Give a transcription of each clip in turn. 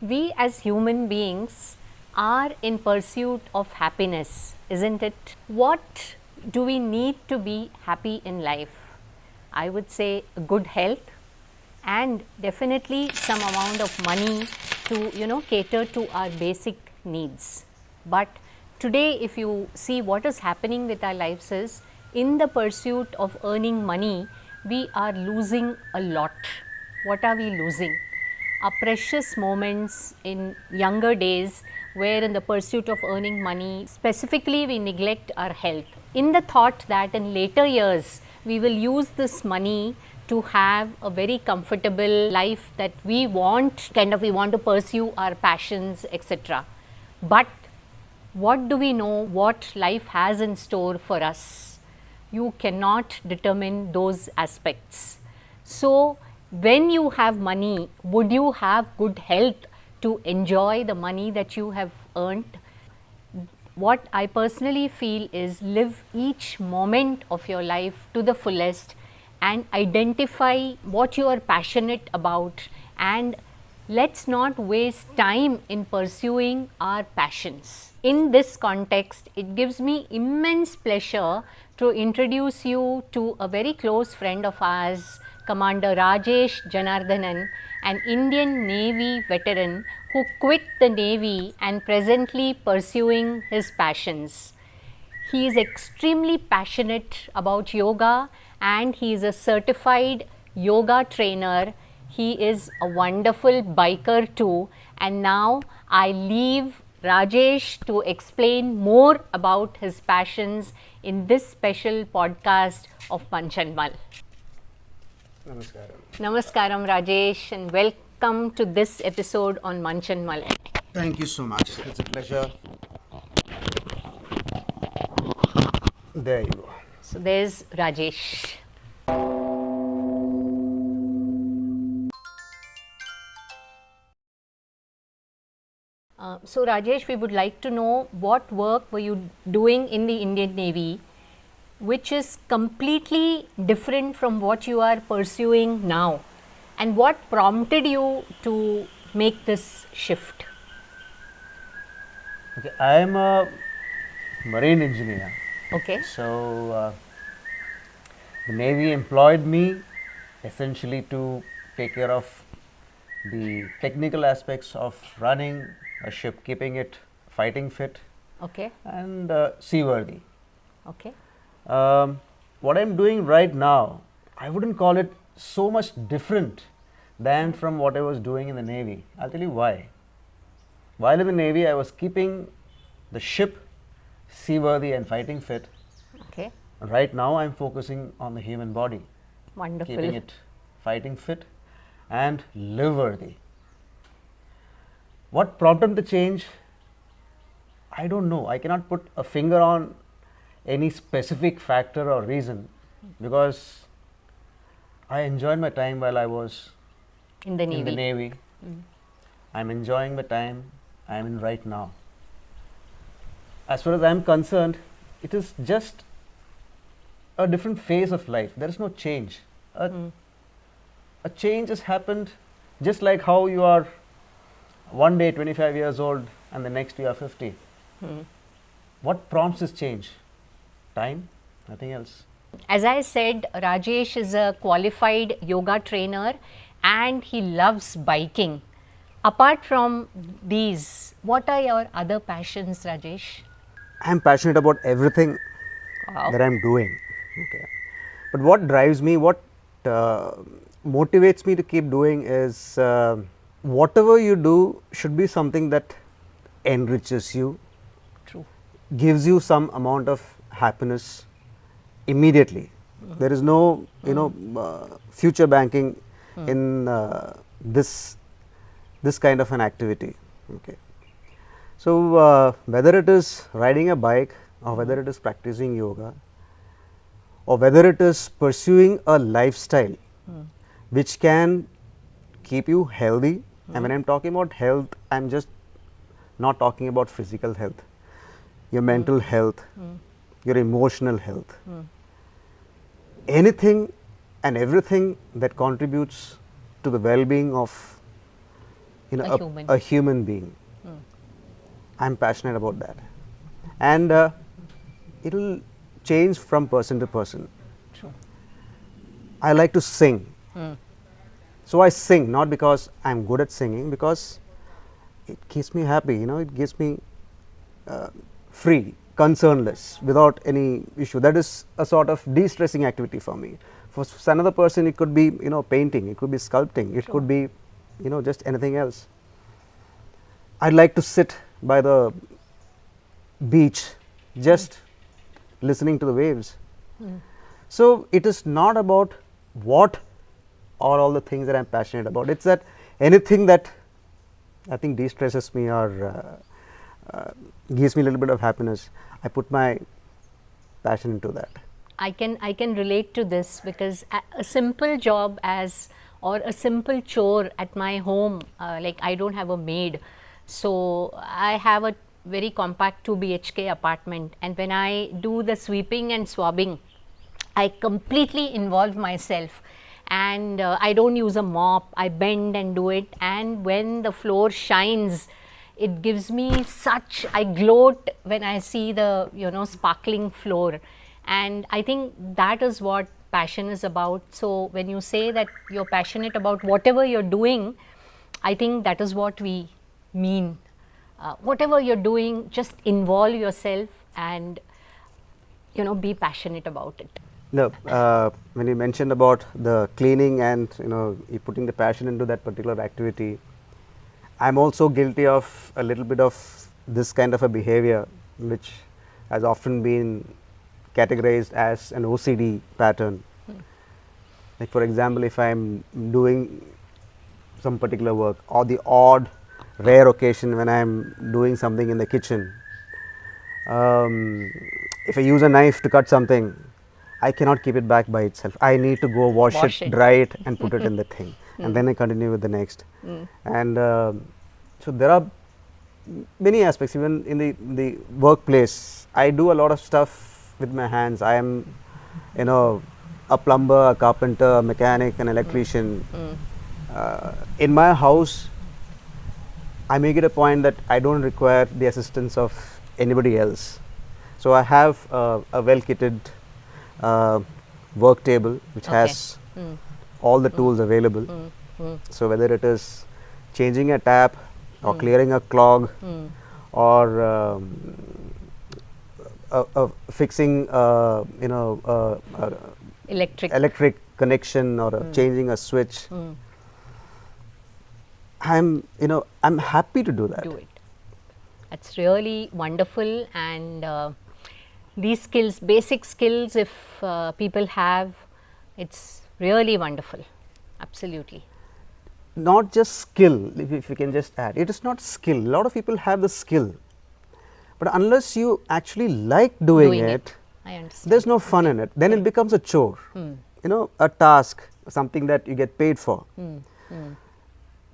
We as human beings are in pursuit of happiness, isn't it? What do we need to be happy in life? I would say good health and definitely some amount of money to cater to our basic needs. But today if you see what is happening with our lives is, in the pursuit of earning money, we are losing a lot. What are we losing? Our precious moments in younger days, where in the pursuit of earning money, specifically we neglect our health, in the thought that in later years we will use this money to have a very comfortable life that we want, we want to pursue our passions, etc. But what do we know what life has in store for us? You cannot determine those aspects. So when you have money, would you have good health to enjoy the money that you have earned? What I personally feel is, live each moment of your life to the fullest and identify what you are passionate about, and let's not waste time in pursuing our passions. In this context, it gives me immense pleasure to introduce you to a very close friend of ours, Commander Rajesh Janardhanan, an Indian Navy veteran who quit the Navy and presently pursuing his passions. He is extremely passionate about yoga and he is a certified yoga trainer. He is a wonderful biker too, and now I leave Rajesh to explain more about his passions in this special podcast of Munch Mull. Namaskaram. Namaskaram Rajesh, and welcome to this episode on Munch Mull. Thank you so much. It's a pleasure. There you go. So there's Rajesh. So Rajesh, we would like to know, what work were you doing in the Indian Navy which is completely different from what you are pursuing now, and what prompted you to make this shift? Okay, I am a marine engineer. Okay. So the Navy employed me essentially to take care of the technical aspects of running a ship, keeping it fighting fit Okay. and seaworthy. Okay. What I'm doing right now, I wouldn't call it so much different than from what I was doing in the Navy. I'll tell you why. While in the Navy, I was keeping the ship seaworthy and fighting fit. Okay. Right now, I'm focusing on the human body, Wonderful. keeping it fighting fit and live worthy. What prompted the change? I don't know. I cannot put a finger on any specific factor or reason, because I enjoyed my time while I was In the Navy. in the Navy. I'm enjoying the time I'm in right now. As far as I'm concerned, it is just a different phase of life. There is no change. A change has happened, just like how you are one day 25 years old and the next you are 50. What prompts this change? Time, nothing else. As I said, Rajesh is a qualified yoga trainer and he loves biking. Apart from these, what are your other passions, Rajesh? I'm passionate about everything Wow. that I'm doing. Okay. But what drives me, what motivates me to keep doing is whatever you do should be something that enriches you, True. gives you some amount of happiness immediately. There is no future banking in this kind of an activity. Okay. So whether it is riding a bike, or whether it is practicing yoga, or whether it is pursuing a lifestyle which can keep you healthy, and when I'm talking about health, I'm just not talking about physical health, your mental health, your emotional health, anything and everything that contributes to the well-being of human. a human being. I'm passionate about that, and it will change from person to person. True. I like to sing, so I sing not because I'm good at singing, because it keeps me happy. It gives me free, concernless, without any issue. That is a sort of de-stressing activity for me. For another person, it could be painting, it could be sculpting, it could be just anything else. I like to sit by the beach, just listening to the waves. So it is not about what are all the things that I'm passionate about. It's that anything that I think de-stresses me or gives me a little bit of happiness, I put my passion into that. I can relate to this, because a simple job or a simple chore at my home, like I don't have a maid, so I have a very compact 2 BHK apartment, and when I do the sweeping and swabbing, I completely involve myself, and I don't use a mop, I bend and do it, and when the floor shines, it gives me such, I gloat when I see the sparkling floor, and I think that is what passion is about. So when you say that you're passionate about whatever you're doing, I think that is what we mean. Whatever you're doing, just involve yourself and be passionate about it. No, when you mentioned about the cleaning and you putting the passion into that particular activity, I'm also guilty of a little bit of this kind of a behavior, which has often been categorized as an OCD pattern. Like for example, if I'm doing some particular work, or the odd rare occasion when I'm doing something in the kitchen, if I use a knife to cut something, I cannot keep it back by itself. I need to go wash it, dry it and put it in the thing, and then I continue with the next. And so there are many aspects. Even in the workplace, I do a lot of stuff with my hands. I am a plumber, a carpenter, a mechanic, an electrician. In my house, I make it a point that I don't require the assistance of anybody else. So I have a well kitted work table which has all the tools available. So whether it is changing a tap or clearing a clog or fixing electric connection or changing a switch, I'm happy to do that. Do it. That's really wonderful, and these skills, basic skills, if people have, it's really wonderful. Absolutely. Not just skill, if you can just add, it is not skill. A lot of people have the skill, but unless you actually like doing it, I understand. There's no fun in it. Then it becomes a chore, a task, something that you get paid for.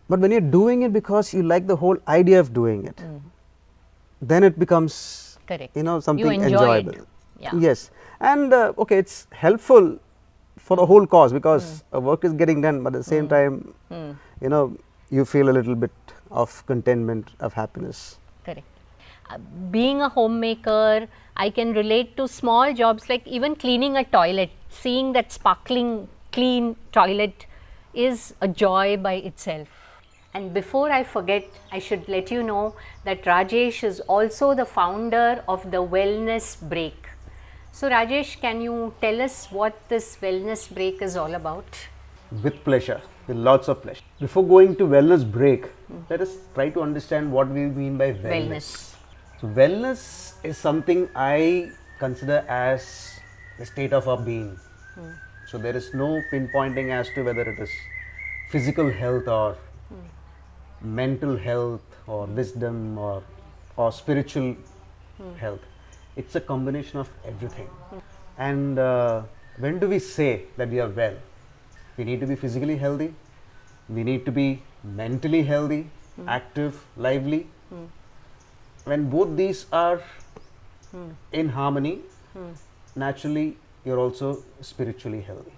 But when you're doing it because you like the whole idea of doing it, then it becomes something you enjoy enjoyable. It. Yeah. Yes, and okay, it's helpful for the whole cause, because work is getting done, but at the same time, you feel a little bit of contentment, of happiness. Correct. Being a homemaker, I can relate to small jobs like even cleaning a toilet. Seeing that sparkling clean toilet is a joy by itself. And before I forget, I should let you know that Rajesh is also the founder of the Wellness Break. So Rajesh, can you tell us what this Wellness Break is all about? With pleasure, with lots of pleasure. Before going to Wellness Break, let us try to understand what we mean by wellness. So wellness is something I consider as the state of our being. So there is no pinpointing as to whether it is physical health or mental health or wisdom or spiritual health. It's a combination of everything. And when do we say that we are well? We need to be physically healthy, we need to be mentally healthy, active, lively. When both these are in harmony, naturally you're also spiritually healthy.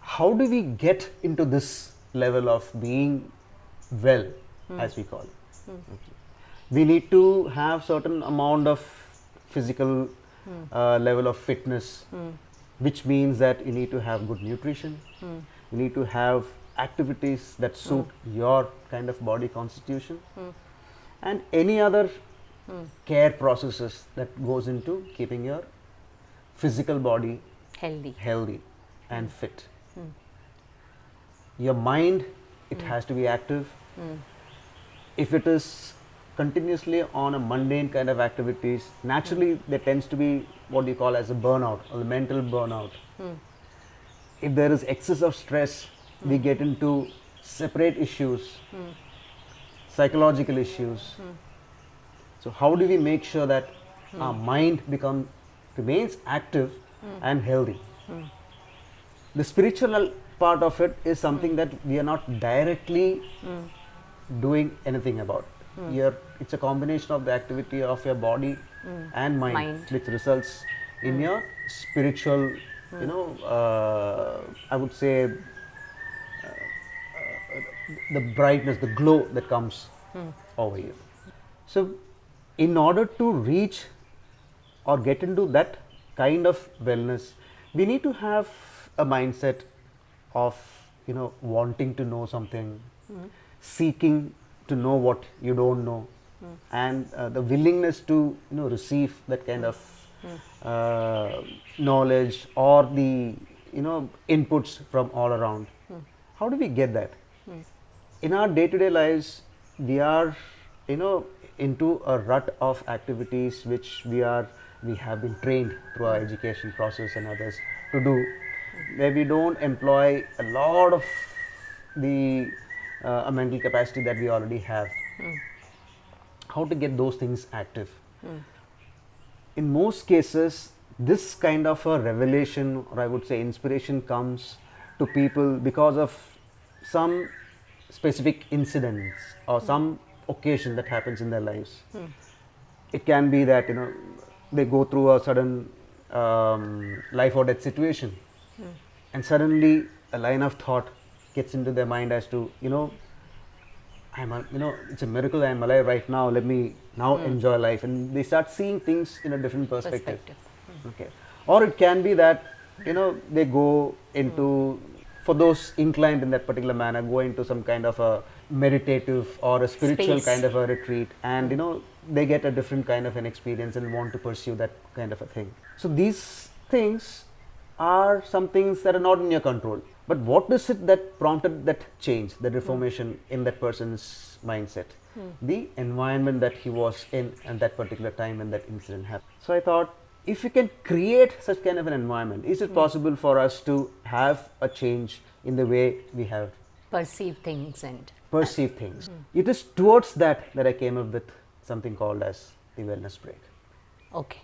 How do we get into this level of being well, as we call it. Okay. We need to have certain amount of physical level of fitness, which means that you need to have good nutrition, you need to have activities that suit your kind of body constitution, and any other care processes that goes into keeping your physical body healthy and fit. Your mind, it has to be active. If it is continuously on a mundane kind of activities, naturally there tends to be what you call as a burnout or the mental burnout. If there is excess of stress, we get into separate issues, psychological issues. So how do we make sure that our mind remains active and healthy? The spiritual part of it is something that we are not directly doing anything about. It's a combination of the activity of your body and mind, which results in your spiritual, I would say, the brightness, the glow that comes over you. So, in order to reach or get into that kind of wellness, we need to have a mindset of wanting to know something, seeking to know what you don't know, and the willingness to receive that kind of knowledge or the inputs from all around. How do we get that? In our day-to-day lives, we are into a rut of activities which we have been trained through our education process and others to do, where we don't employ a lot of the mental capacity that we already have. How to get those things active? In most cases, this kind of a revelation, or I would say inspiration, comes to people because of some specific incidents or some occasion that happens in their lives. It can be that they go through a sudden life or death situation, and suddenly a line of thought gets into their mind as to it's a miracle I am alive right now, let me now enjoy life, and they start seeing things in a different perspective. Okay. Or it can be that they go into, for those inclined in that particular manner, go into some kind of a meditative or a spiritual kind of a retreat, and they get a different kind of an experience and want to pursue that kind of a thing. So these things are some things that are not in your control. But what is it that prompted that change, the reformation in that person's mindset? The environment that he was in at that particular time when that incident happened. So I thought, if we can create such kind of an environment, is it possible for us to have a change in the way we have perceive things and perceive things? It is towards that I came up with something called as the wellness break. Okay.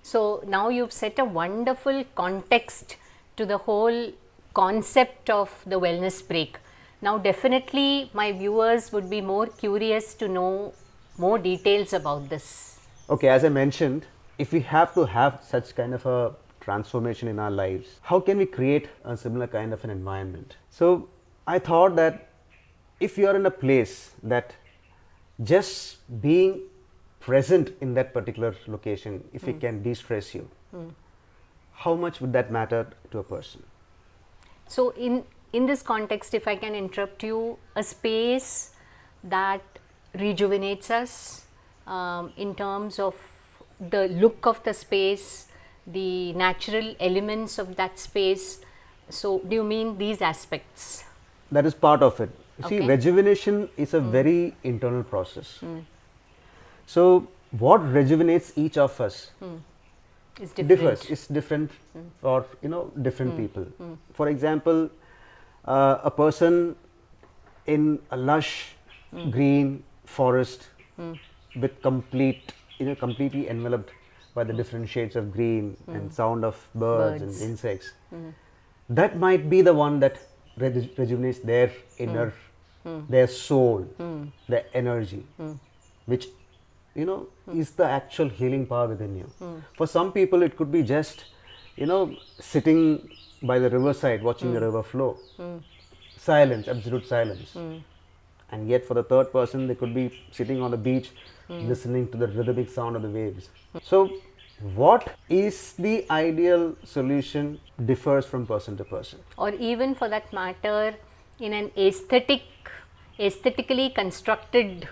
So now you've set a wonderful context to the whole concept of the wellness break. Now definitely my viewers would be more curious to know more details about this. Okay, as I mentioned, if we have to have such kind of a transformation in our lives, how can we create a similar kind of an environment? So I thought that if you are in a place that just being present in that particular location, if it can de-stress you, how much would that matter to a person? So in this context, if I can interrupt you, a space that rejuvenates us in terms of the look of the space, the natural elements of that space. So do you mean these aspects? That is part of it. You see, rejuvenation is a very internal process. So what rejuvenates each of us differs. It's different for different people. For example, a person in a lush green forest with completely enveloped by the different shades of green and sound of birds and insects, that might be the one that rejuvenates their inner, their soul, their energy, which is the actual healing power within you. For some people, it could be just sitting by the riverside watching the river flow, silence, absolute silence. and yet for the third person they could be sitting on the beach listening to the rhythmic sound of the waves. So what is the ideal solution differs from person to person. Or even for that matter, in an aesthetically constructed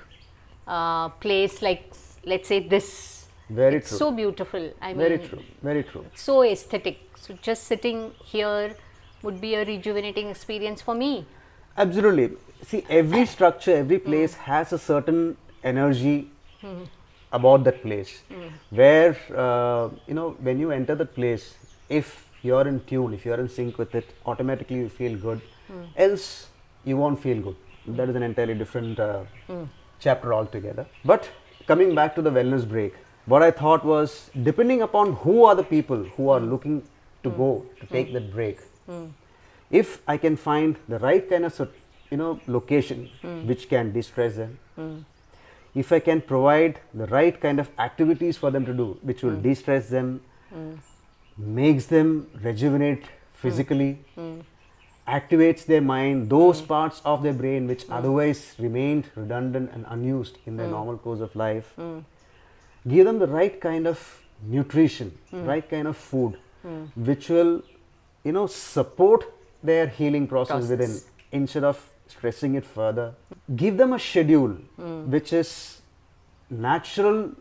place like, let's say, this. Very it's true. so beautiful. I Very mean, true. Very true. so aesthetic. So just sitting here would be a rejuvenating experience for me. Absolutely. See, every structure, every place has a certain energy about that place. Where, when you enter that place, if you're in tune, if you're in sync with it, automatically you feel good. Else, you won't feel good. That is an entirely different chapter altogether. But coming back to the wellness break, what I thought was, depending upon who are the people who are looking to go to take that break, if I can find the right kind of location which can distress them, if I can provide the right kind of activities for them to do which will distress them, makes them rejuvenate physically, activates their mind, those parts of their brain which otherwise remained redundant and unused in their normal course of life, give them the right kind of nutrition, right kind of food which will support their healing process within, instead of stressing it further. Give them a schedule which is natural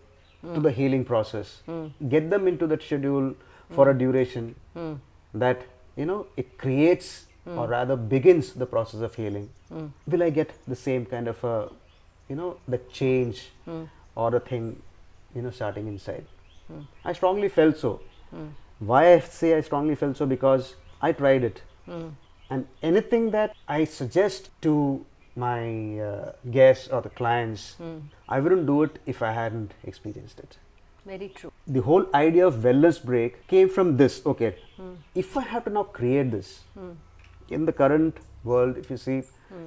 to the healing process. Get them into that schedule for a duration that it creates or rather begins the process of healing. Will I get the same kind of the change or the thing starting inside? I strongly felt so. Why I say I strongly felt so? Because I tried it. And anything that I suggest to my guests or the clients, I wouldn't do it if I hadn't experienced it. Very true. The whole idea of wellness break came from this. Okay, if I have to now create this, in the current world, if you see,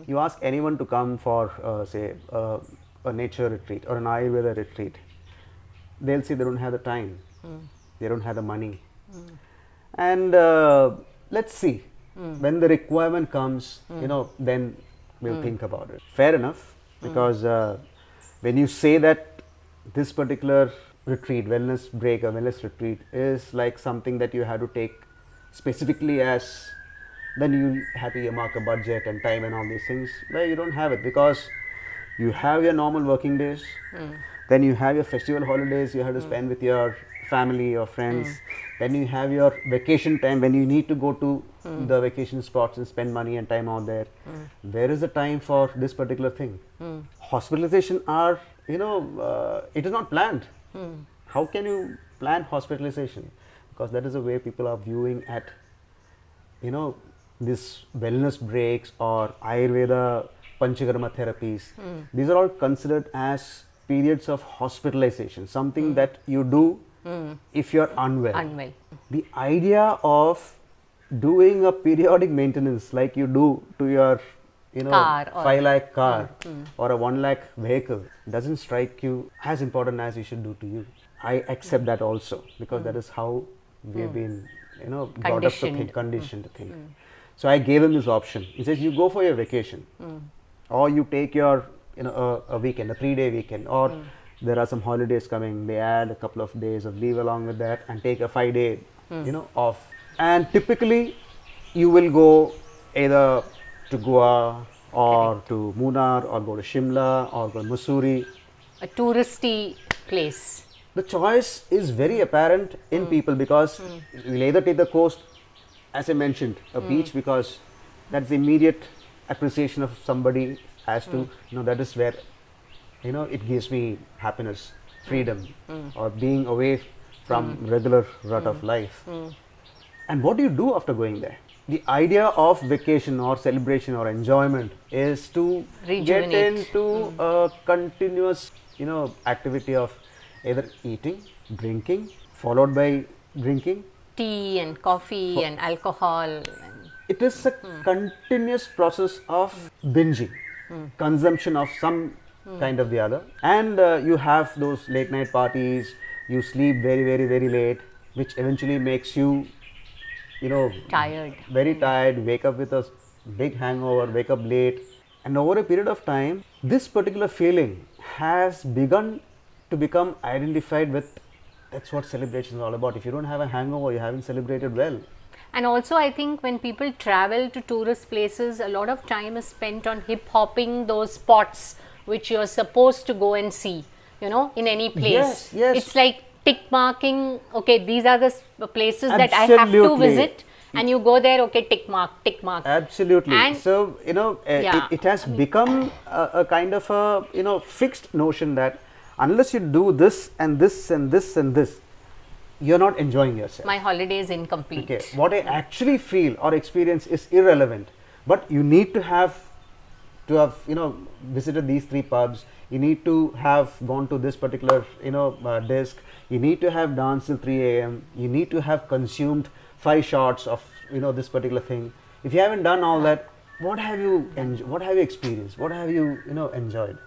you ask anyone to come for say a nature retreat or an Ayurveda retreat, they'll say they don't have the time, they don't have the money. And let's see, when the requirement comes, then we'll think about it. Fair enough, because when you say that this particular retreat, wellness break or wellness retreat, is like something that you have to take specifically, as then you have to earmark a budget and time and all these things, where you don't have it, because you have your normal working days, then you have your festival holidays you have to spend with your family or friends, then you have your vacation time when you need to go to the vacation spots and spend money and time out there. Where is the time for this particular thing? Hospitalization are, it is not planned. How can you plan hospitalization? Because that is the way people are viewing at, this wellness breaks or Ayurveda Panchakarma therapies. These are all considered as periods of hospitalization, something that you do if you're unwell. The idea of doing a periodic maintenance like you do to your car 5 lakh car or a 1 lakh vehicle doesn't strike you as important as you should do to you. I accept that also, because that is how we have been brought up to think, conditioned to think. So I gave him this option. He says, you go for your vacation, or you take your a weekend, a 3-day weekend, or there are some holidays coming, they add a couple of days of leave along with that and take a 5-day off. And typically you will go either to Goa or to Munnar or go to Shimla or go to Mussoorie, a touristy place. The choice is very apparent in people, because you'll either take the coast, as I mentioned, a beach, because that's the immediate appreciation of somebody as to, that is where, it gives me happiness, freedom, or being away from regular rut of life. And what do you do after going there? The idea of vacation or celebration or enjoyment is to get into a continuous, activity of either eating, drinking, followed by drinking tea and coffee and alcohol. It is a continuous process of binging, consumption of some kind of the other, and you have those late night parties, you sleep very, very, very late, which eventually makes you tired, very tired, wake up with a big hangover, wake up late, And over a period of time, this particular feeling has begun to become identified with, that's what celebration is all about. If you don't have a hangover, you haven't celebrated well. And also I think when people travel to tourist places, a lot of time is spent on hip hopping those spots which you are supposed to go and see, you know, in any place. Yes, yes. It's like tick marking, okay, these are the places that I have to Absolutely. visit, and you go there, okay, tick mark, tick mark. Absolutely. And so, you know, yeah, it has become a kind of a, you know, fixed notion that unless you do this and this and this and this, you're not enjoying yourself. my holiday is incomplete. Okay, what I actually feel or experience is irrelevant, but you need to have you know, visited these 3 pubs, you need to have gone to this particular, you know, disc, you need to have danced till 3 a.m, you need to have consumed 5 shots of, you know, this particular thing. If you haven't done all that, what have you experienced, what have you know, enjoyed?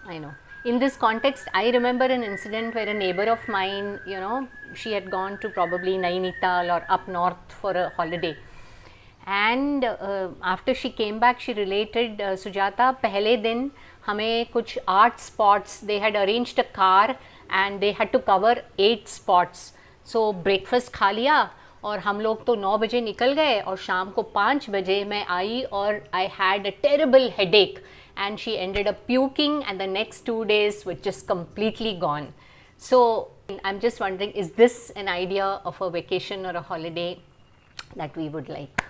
I know. In this context, I remember an incident where a neighbor of mine, you know, she had gone to probably Nainital or up north for a holiday. And after she came back, she related, Sujata, पहले दिन हमें कुछ 8 spots, they had arranged a car and they had to cover 8 spots. So breakfast खा लिया और हम लोग तो 9 बजे निकल गए और शाम को 5 बजे मैं आई और I had a terrible headache. And she ended up puking, and the next 2 days were just completely gone. So I'm just wondering, is this an idea of a vacation or a holiday that we would like?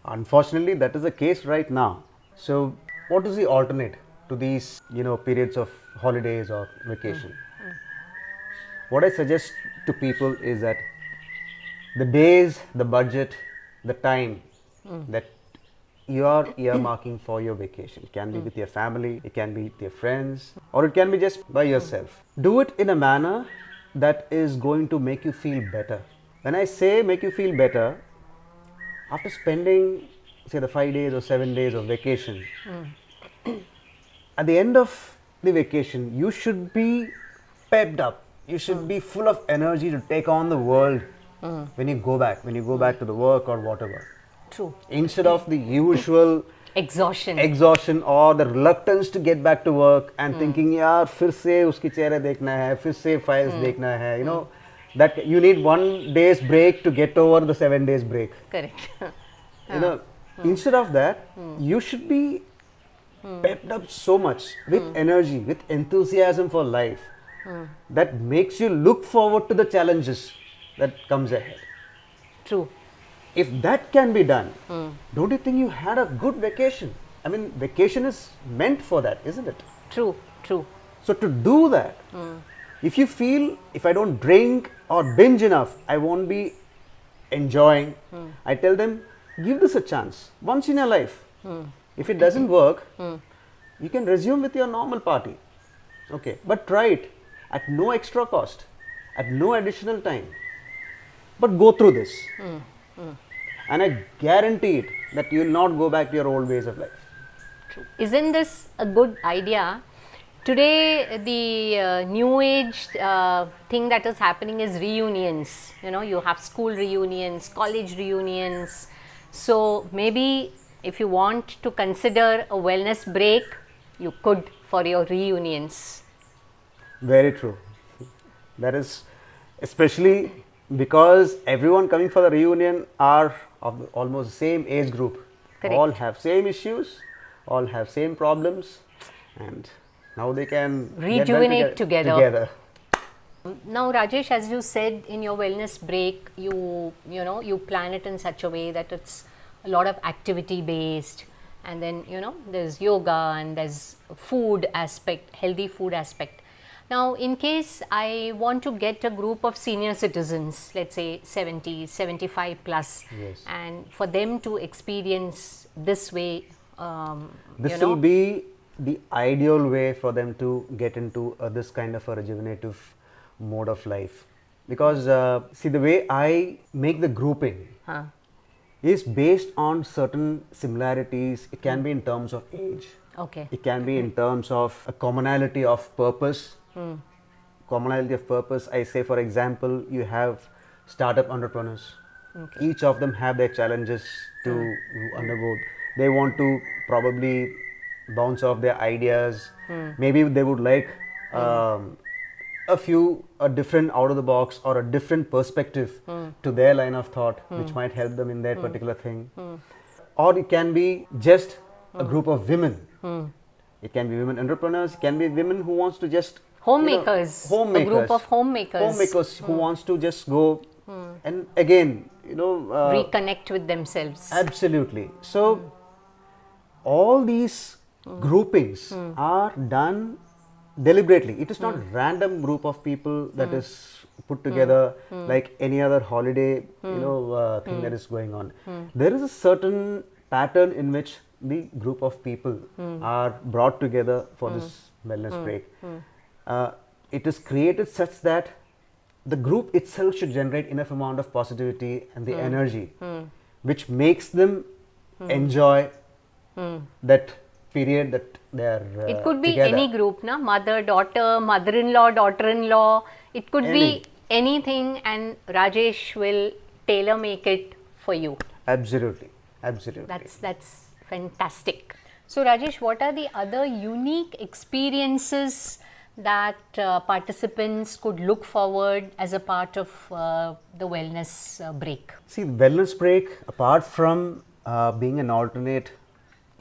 Unfortunately, that is the case right now. So what is the alternate to these, you know, periods of holidays or vacation? What I suggest to people is that the days, the budget, the time that you are earmarking for your vacation, it can be with your family, it can be with your friends, or it can be just by yourself. Do it in a manner that is going to make you feel better. When I say make you feel better, after spending, say, the 5 days or 7 days of vacation, at the end of the vacation, you should be pepped up. You should be full of energy to take on the world when you go back to the work or whatever. True. Instead of the usual exhaustion or the reluctance to get back to work and thinking, yaar, फिर से उसकी चेहरा देखना है, फिर से files देखना है, you know, that you need 1 day's break to get over the 7 days break. Correct. You know, instead of that, you should be pepped up so much with energy, with enthusiasm for life, that makes you look forward to the challenges that comes ahead. True. If that can be done, don't you think you had a good vacation? I mean, vacation is meant for that, isn't it? True, true. So to do that, if you feel, if I don't drink or binge enough, I won't be enjoying, I tell them, give this a chance once in your life. If it doesn't work, you can resume with your normal party. Okay, but try it at no extra cost, at no additional time. But go through this. And I guarantee it that you will not go back to your old ways of life. True. Isn't this a good idea? Today, the new age thing that is happening is reunions. You know, you have school reunions, college reunions. So maybe if you want to consider a wellness break, you could for your reunions. Very true. That is especially because everyone coming for the reunion are of almost the same age group. Correct. All have same issues, all have same problems, and now they can rejuvenate together. Now, Rajesh, as you said, in your wellness break, you plan it in such a way that it's a lot of activity based, and then there's yoga and there's food aspect, healthy food aspect. Now, in case I want to get a group of senior citizens, let's say 70, 75 plus, yes, and for them to experience this way, this will be the ideal way for them to get into this kind of a rejuvenative mode of life. Because see, the way I make the grouping is based on certain similarities. It can be in terms of age. Okay. It can be in terms of a commonality of purpose. Commonality of purpose, I say, for example, you have startup entrepreneurs. Okay. Each of them have their challenges to undergo. they want to probably bounce off their ideas. Maybe they would like a different out of the box or a different perspective to their line of thought, which might help them in their particular thing. Or it can be just a group of women. It can be women entrepreneurs, it can be women who wants to just homemakers, a group of homemakers who wants to just go and again reconnect with themselves. Absolutely. So all these groupings are done deliberately. It is not random group of people that is put together like any other holiday thing that is going on. There is a certain pattern in which the group of people are brought together for this wellness break. It is created such that the group itself should generate enough amount of positivity and the energy which makes them enjoy that period that they are it could be together. any group, na? Mother, daughter, mother-in-law, daughter-in-law. It could be anything, and Rajesh will tailor make it for you. Absolutely, absolutely. That's fantastic. So Rajesh, what are the other unique experiences that participants could look forward as a part of the wellness break? See, wellness break, apart from being an alternate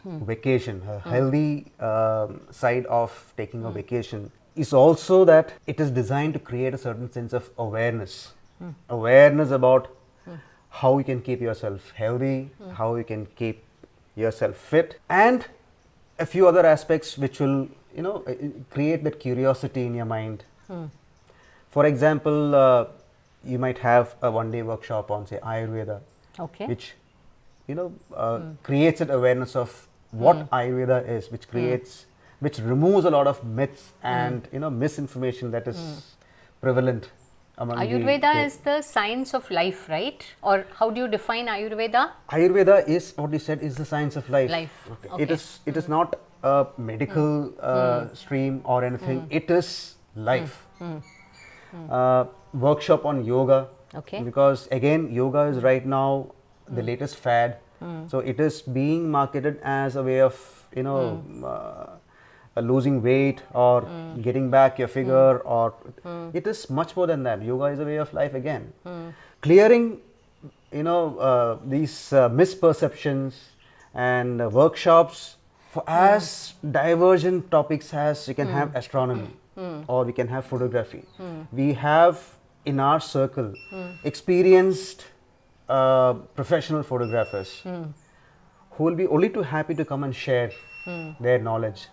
vacation, a healthy side of taking a vacation, is also that it is designed to create a certain sense of awareness. Awareness about how you can keep yourself healthy, how you can keep yourself fit, and a few other aspects which will create that curiosity in your mind. For example, you might have a one-day workshop on, say, Ayurveda, which creates that awareness of what Ayurveda is, which removes a lot of myths and misinformation that is prevalent among Ayurveda is the science of life, right? Or how do you define Ayurveda? Ayurveda is what you said is the science of life. Okay. It is not a medical stream or anything. It is life. Workshop on yoga, because again yoga is right now the latest fad. So it is being marketed as a way of losing weight or getting back your figure, or it is much more than that. Yoga is a way of life again. Clearing these misperceptions and workshops for as divergent topics as you can have astronomy or we can have photography. We have in our circle experienced professional photographers who will be only too happy to come and share their knowledge.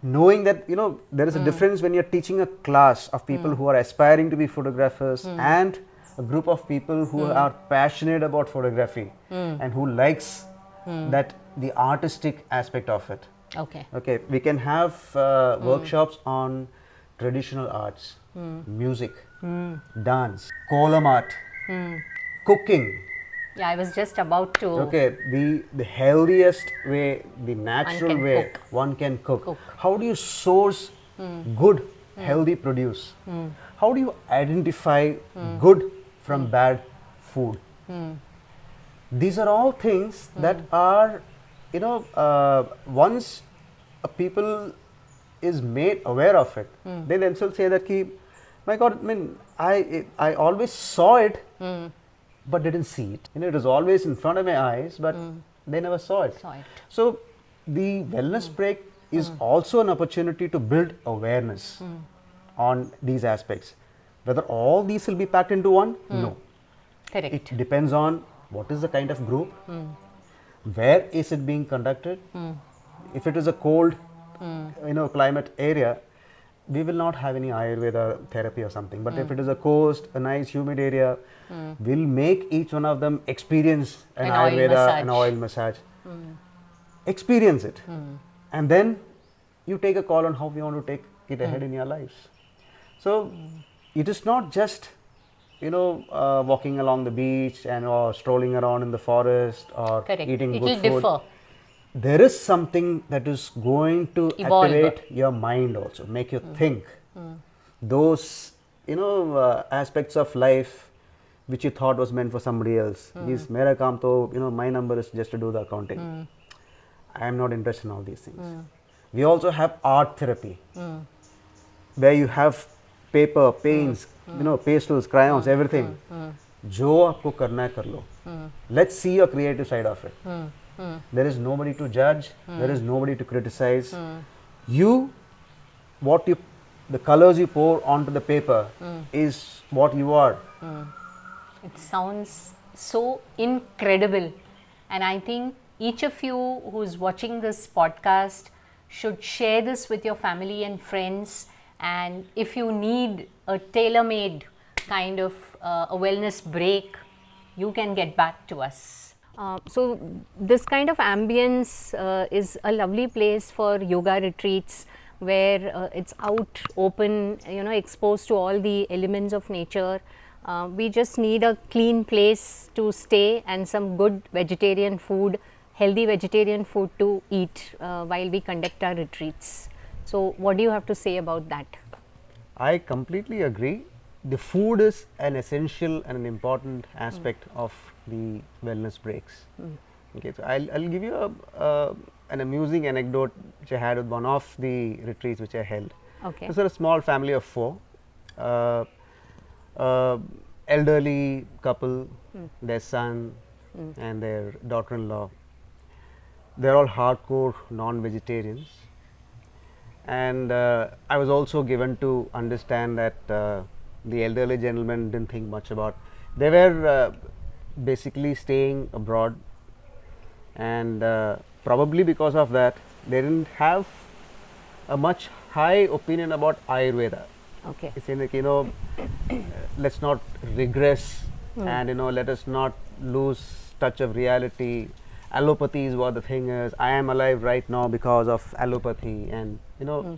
Knowing that there is a difference when you're teaching a class of people who are aspiring to be photographers and a group of people who are passionate about photography and who likes that the artistic aspect of it. Okay, we can have workshops on traditional arts, music, dance, kolam art, cooking. Yeah, I was just about to. Okay, the healthiest way, the natural way one can cook. How do you source good, healthy produce? How do you identify good from bad food? These are all things that are, once a people is made aware of it, they themselves say that, my God, I always saw it, but didn't see it. It was always in front of my eyes, but they never saw it. So the wellness break is also an opportunity to build awareness on these aspects. Whether all these will be packed into one, no. Correct. It depends on what is the kind of group, where is it being conducted. If it is a cold climate area, we will not have any Ayurveda therapy or something. But if it is a coast, a nice humid area, we'll make each one of them experience an Ayurveda, an oil massage. Experience it. And then you take a call on how you want to take it ahead in your lives. So it is not just walking along the beach and or strolling around in the forest or eating good food. Differ. There is something that is going to activate your mind also, make you think. Those aspects of life which you thought was meant for somebody else. Is mera kaam to, my number is just to do the accounting. I am not interested in all these things. We also have art therapy, where you have paper, paints, pastels, crayons, everything. जो आपको करना है कर लो. Let's see your creative side of it. There is nobody to judge. There is nobody to criticize. The colors you pour onto the paper is what you are. It sounds so incredible, and I think each of you who's watching this podcast should share this with your family and friends. And if you need a tailor-made kind of a wellness break, you can get back to us. So this kind of ambience is a lovely place for yoga retreats, where it's out, open, exposed to all the elements of nature. We just need a clean place to stay and some good vegetarian food, healthy vegetarian food to eat while we conduct our retreats. So what do you have to say about that? I completely agree. The food is an essential and an important aspect of the wellness breaks. Okay, so I'll give you an amusing anecdote which I had with one of the retreats which I held. Okay. This was a small family of 4, elderly couple, their son and their daughter-in-law. They're all hardcore non-vegetarians, and I was also given to understand that the elderly gentleman didn't think much about. They were basically staying abroad, and probably because of that they didn't have a much high opinion about Ayurveda. Okay. It's in like, let's not regress, and let us not lose touch of reality. Allopathy is what the thing is. I am alive right now because of allopathy, and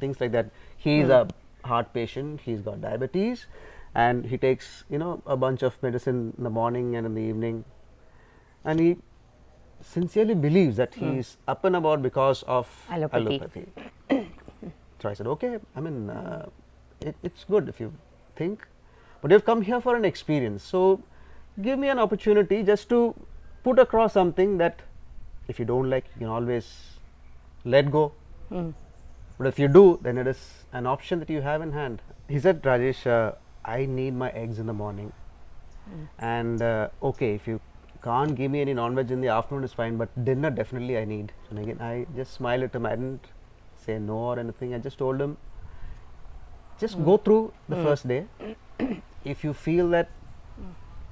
things like that. He is a heart patient. He's got diabetes, and he takes a bunch of medicine in the morning and in the evening, and he sincerely believes that he is up and about because of allopathy. So I said, okay, I mean, it's good if you think, but you've come here for an experience, so give me an opportunity just to put across something that if you don't like, you can always let go. But if you do, then it is an option that you have in hand. He said, Rajesh, I need my eggs in the morning, and okay, if you can't give me any non-veg in the afternoon is fine, but dinner definitely I need. And again, I just smiled at him. I didn't say no or anything. I just told him, just go through the first day. If you feel that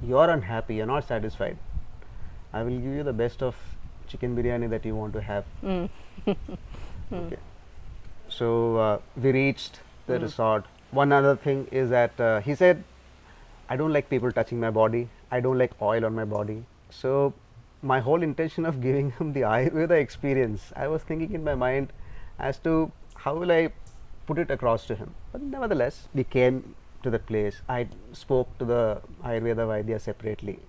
you're unhappy, you're not satisfied, I will give you the best of chicken biryani that you want to have. Okay. So we reached the resort. One other thing is that he said, I don't like people touching my body. I don't like oil on my body. So my whole intention of giving him the Ayurveda experience, I was thinking in my mind as to how will I put it across to him. But nevertheless, we came to that place. I spoke to the Ayurveda Vaidya separately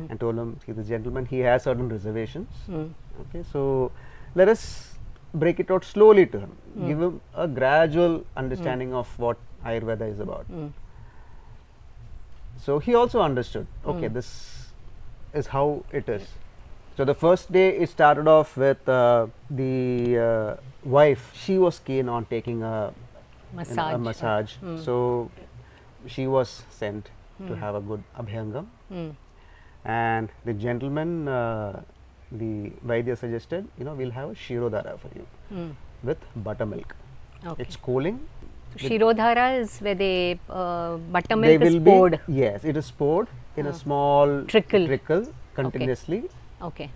and told him, see, this gentleman, he has certain reservations. Okay, so let us break it out slowly to him, give him a gradual understanding of what Ayurveda is about. So he also understood, okay, this is how it is. So the first day it started off with the wife. She was keen on taking a massage. So she was sent to have a good abhyangam. And the gentleman, the Vaidya suggested, we'll have a Shirodhara for you with buttermilk. Okay. It's cooling. So Shirodhara is where they buttermilk is poured. Yes, it is poured in a small trickle continuously. Okay.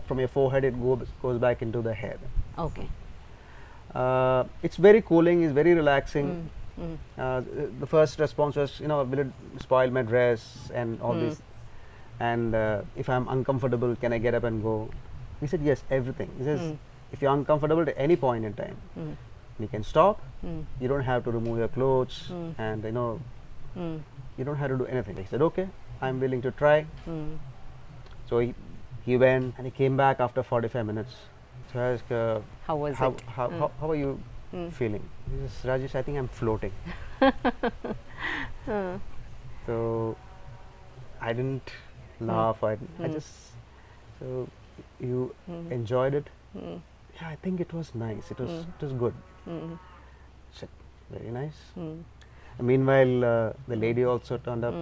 From your forehead it goes back into the head. Okay. It's very cooling, it's very relaxing. The first response was, will it spoil my dress and all this, and if I'm uncomfortable, can I get up and go? He said, yes, everything. He says, if you're uncomfortable at any point in time, we can stop. You don't have to remove your clothes, and you don't have to do anything. He said, okay, I'm willing to try. So he went and he came back after 45 minutes. So I asked, how was it? How are you feeling? He says, Rajesh, I think I'm floating. So I didn't laugh. I just, so you enjoyed it? Yeah, I think it was nice. It was good. Said, very nice. Meanwhile, the lady also turned up.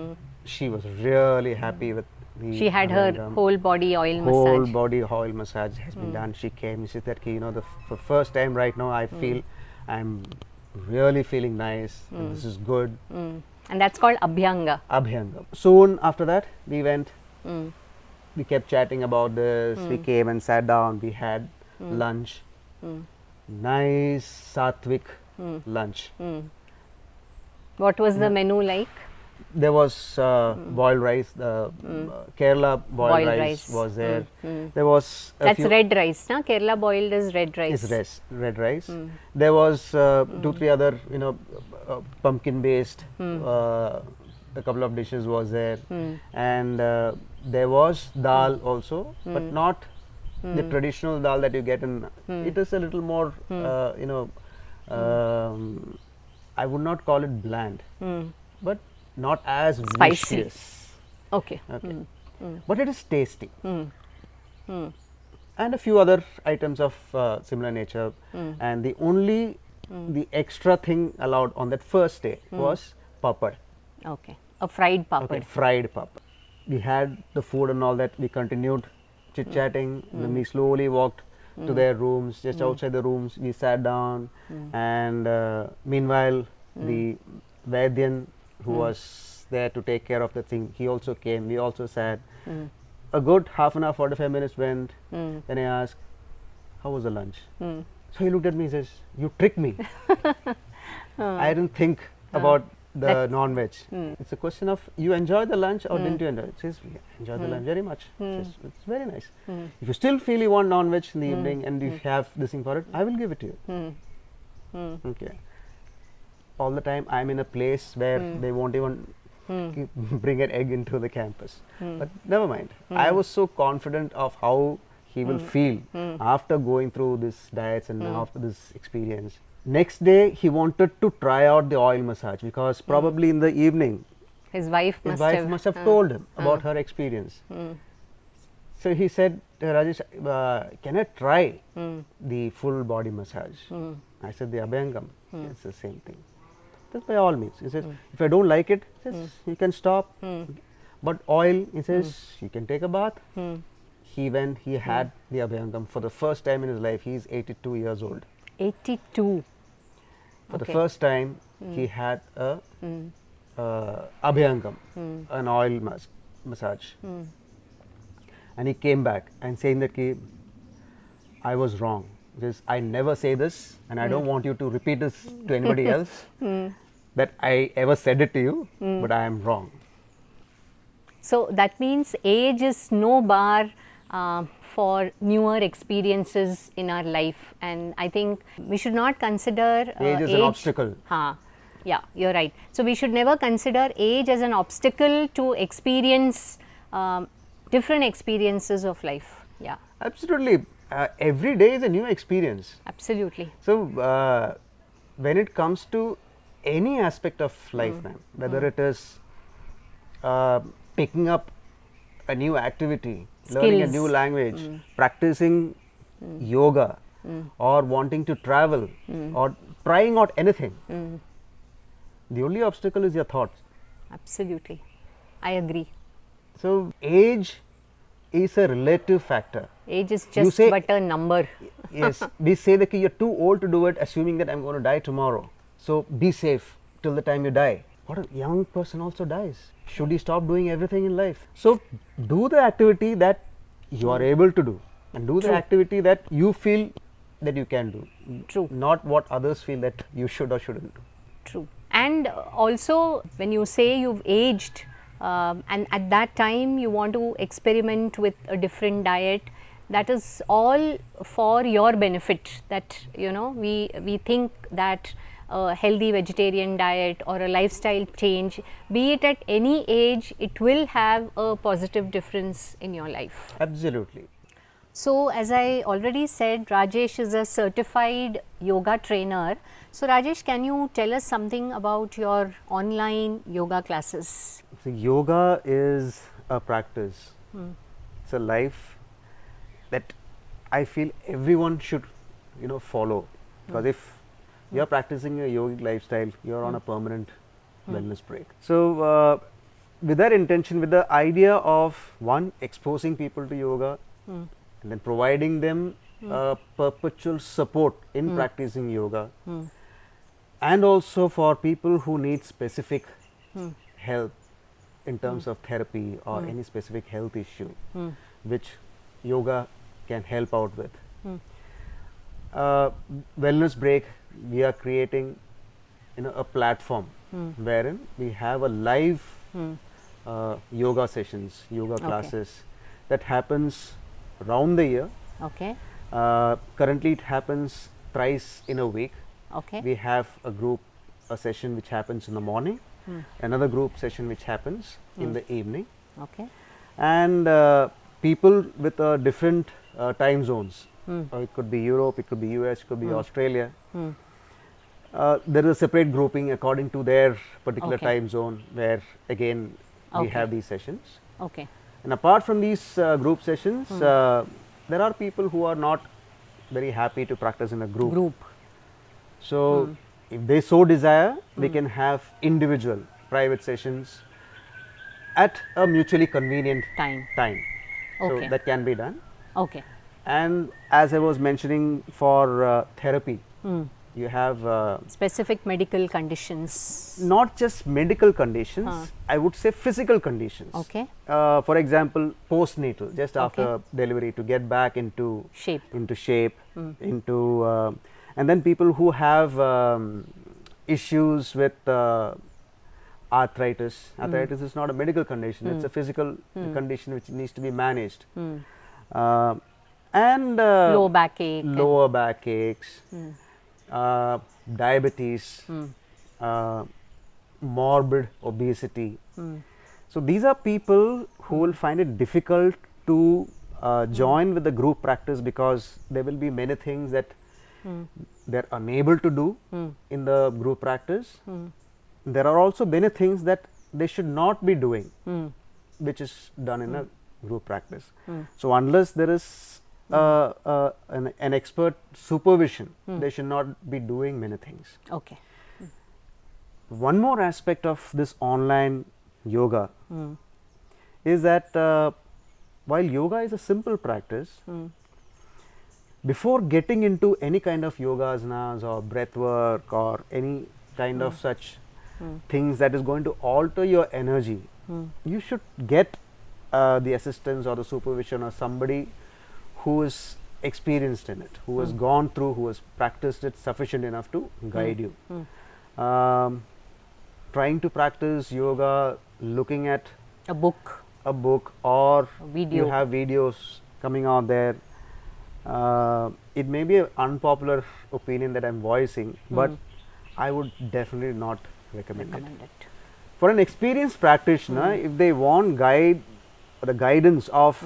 She was really happy with the She had her whole body oil whole massage. body oil massage has been done. She came. She said that, you know, for first time right now, I feel I'm really feeling nice. And this is good. And that's called Abhyanga. Abhyanga. Soon after that, we went. We kept chatting about this. We came and sat down. We had lunch. Nice sattvic lunch. What was the menu like? There was boiled rice. The Kerala boiled rice was there. There was That's red rice, na? Kerala boiled is red rice. Is red rice. There was 2-3 other, you know, pumpkin based. A couple of dishes was there, and there was dal also, but not the traditional dal that you get in. It is a little more, you know, I would not call it bland, but not as spicy. vicious. Okay. But it is tasty. And a few other items of similar nature. And the only the extra thing allowed on that first day was papad. Okay. A fried papad. Okay, fried papad. We had the food and all that. We continued chit-chatting. Then we slowly walked to their rooms. Just outside the rooms, we sat down. And meanwhile, the Vaidyan, who was there to take care of the thing, he also came. We also sat. A good half an hour, 45 minutes went. Then I asked, how was the lunch? So he looked at me and says, you tricked me. I didn't think about the non-veg. It's a question of, you enjoy the lunch or didn't you enjoy it? He says, we enjoy the lunch very much. Says, it's very nice. If you still feel you want non-veg in the evening and you have this thing for it, I will give it to you. Okay. All the time I'm in a place where they won't even bring an egg into the campus. But never mind. I was so confident of how he will feel after going through this diets and after this experience. Next day he wanted to try out the oil massage because probably in the evening his wife must have told him about her experience. So he said, Rajesh, can I try the full body massage? I said, the Abhyangam, it's the same thing. That's by all means. He says, if I don't like it, he says, you can stop. But oil, he says, you can take a bath. He went, he had the Abhyangam for the first time in his life. He is 82 years old. 82. For the first time, he had a Abhyangam, an oil massage. And he came back and saying that I was wrong. Because I never say this and I don't want you to repeat this to anybody else that I ever said it to you, but I am wrong. So that means age is no bar for newer experiences in our life, and I think we should not consider age is an obstacle. Yeah, you're right. So we should never consider age as an obstacle to experience different experiences of life. Yeah, absolutely. Every day is a new experience. Absolutely. So when it comes to any aspect of life, whether it is picking up a new activity, learning a new language, practicing yoga, or wanting to travel, or trying out anything, the only obstacle is your thoughts. Absolutely, I agree. So age is a relative factor. Age is just but a number. Yes, we say that you're too old to do it, assuming that I'm going to die tomorrow. So be safe till the time you die. What a young person also dies. Should he stop doing everything in life? So do the activity that you are able to do, and do the activity that you feel that you can do. True. Not what others feel that you should or shouldn't do. True. And also, when you say you've aged, and at that time you want to experiment with a different diet, that is all for your benefit. That, you know, we think that a healthy vegetarian diet or a lifestyle change, be it at any age, it will have a positive difference in your life. Absolutely. So, as I already said, Rajesh is a certified yoga trainer. So, Rajesh, can you tell us something about your online yoga classes? So yoga is a practice. It's a life that I feel everyone should, follow. Because if you're practicing a yogic lifestyle, you're on a permanent wellness break. So with that intention, with the idea of one, exposing people to yoga, and then providing them perpetual support in practicing yoga, and also for people who need specific help in terms of therapy or any specific health issue, which yoga can help out with. Wellness break, we are creating a platform wherein we have a live yoga sessions, yoga classes that happens round the year. Okay. Currently it happens thrice in a week. Okay. We have a session which happens in the morning, another group session which happens in the evening. Okay. And people with different time zones, it could be Europe, it could be US, it could be Australia. There is a separate grouping according to their particular time zone, where again we have these sessions. Okay. And apart from these group sessions, there are people who are not very happy to practice in a group. So if they so desire, they can have individual private sessions at a mutually convenient time. So that can be done. Okay. And as I was mentioning, for therapy, you have specific medical conditions. Not just medical conditions, I would say physical conditions. Okay. For example, postnatal, just after delivery, to get back into shape, and then people who have issues with arthritis. Arthritis is not a medical condition, it's a physical condition which needs to be managed. And lower backaches, diabetes, morbid obesity. So these are people who will find it difficult to join with the group practice, because there will be many things that they're unable to do in the group practice. There are also many things that they should not be doing, which is done in a group practice. So unless there is an expert supervision, they should not be doing many things. Okay. One more aspect of this online yoga is that while yoga is a simple practice, before getting into any kind of yoga asanas or breath work or any kind of such things that is going to alter your energy, you should get the assistance or the supervision or somebody who is experienced in it, who has gone through, who has practiced it sufficient enough to guide you. Trying to practice yoga, looking at a book or video. You have videos coming out there. It may be an unpopular opinion that I'm voicing, but I would definitely not recommend it. For an experienced practitioner, if they want the guidance of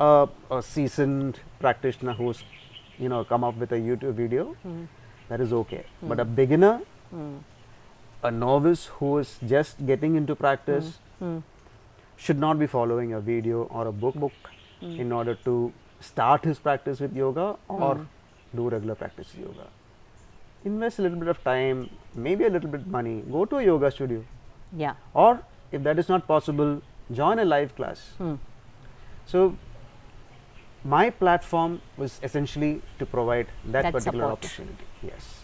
a seasoned practitioner who's come up with a YouTube video, that is okay. But a beginner, a novice who is just getting into practice, should not be following a video or a book in order to start his practice with yoga or do regular practice yoga. Invest a little bit of time, maybe a little bit money, go to a yoga studio. Yeah. Or if that is not possible, join a live class. So my platform was essentially to provide that particular support. opportunity. Yes.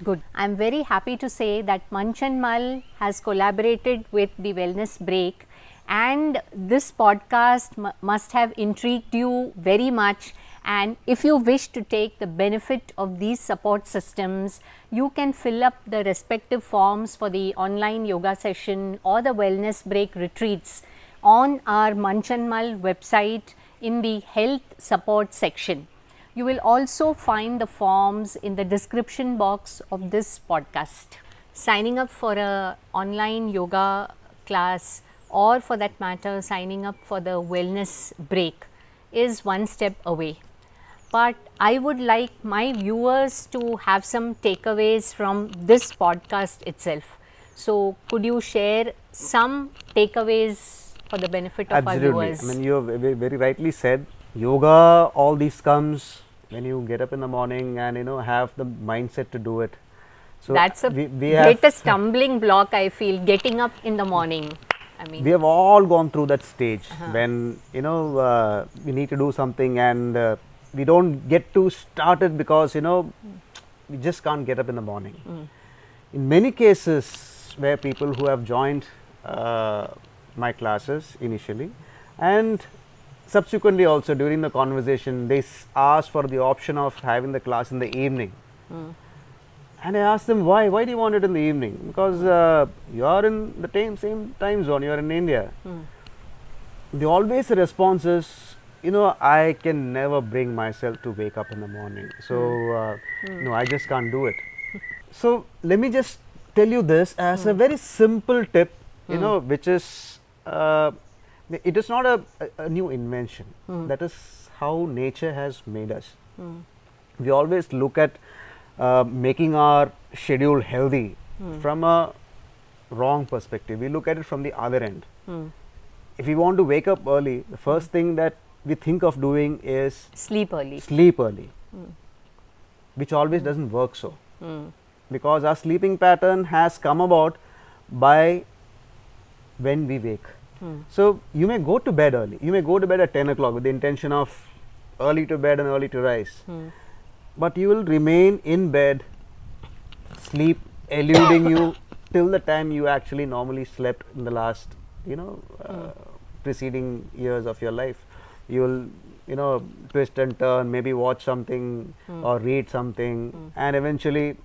Good. I am very happy to say that Munch Mull has collaborated with the Wellness Break, and this podcast must have intrigued you very much. And if you wish to take the benefit of these support systems, you can fill up the respective forms for the online yoga session or the Wellness Break retreats on our Munch Mull website in the health support section. You will also find the forms in the description box of this podcast. Signing up for a online yoga class, or for that matter signing up for the Wellness Break, is one step away. But I would like my viewers to have some takeaways from this podcast itself. So, could you share some takeaways for the benefit of our viewers? I mean, you have very rightly said, yoga, all these comes when you get up in the morning and have the mindset to do it. So that's a greatest stumbling block, I feel, getting up in the morning. I mean, we have all gone through that stage when we need to do something and we don't get to start it because we just can't get up in the morning. In many cases where people who have joined my classes initially and subsequently also during the conversation, they ask for the option of having the class in the evening. And I asked them, why do you want it in the evening? Because you are in the same time zone, you are in India. The always response is, I can never bring myself to wake up in the morning. So, no, I just can't do it. So, let me just tell you this as a very simple tip, which is, it is not a new invention. That is how nature has made us. We always look at making our schedule healthy from a wrong perspective. We look at it from the other end. If we want to wake up early, the first thing that we think of doing is sleep early. Sleep early, which always doesn't work so. Because our sleeping pattern has come about by when we wake. So, you may go to bed early. You may go to bed at 10 o'clock with the intention of early to bed and early to rise. But you will remain in bed, sleep eluding you till the time you actually normally slept in the last, preceding years of your life. You will, twist and turn, maybe watch something or read something, and eventually,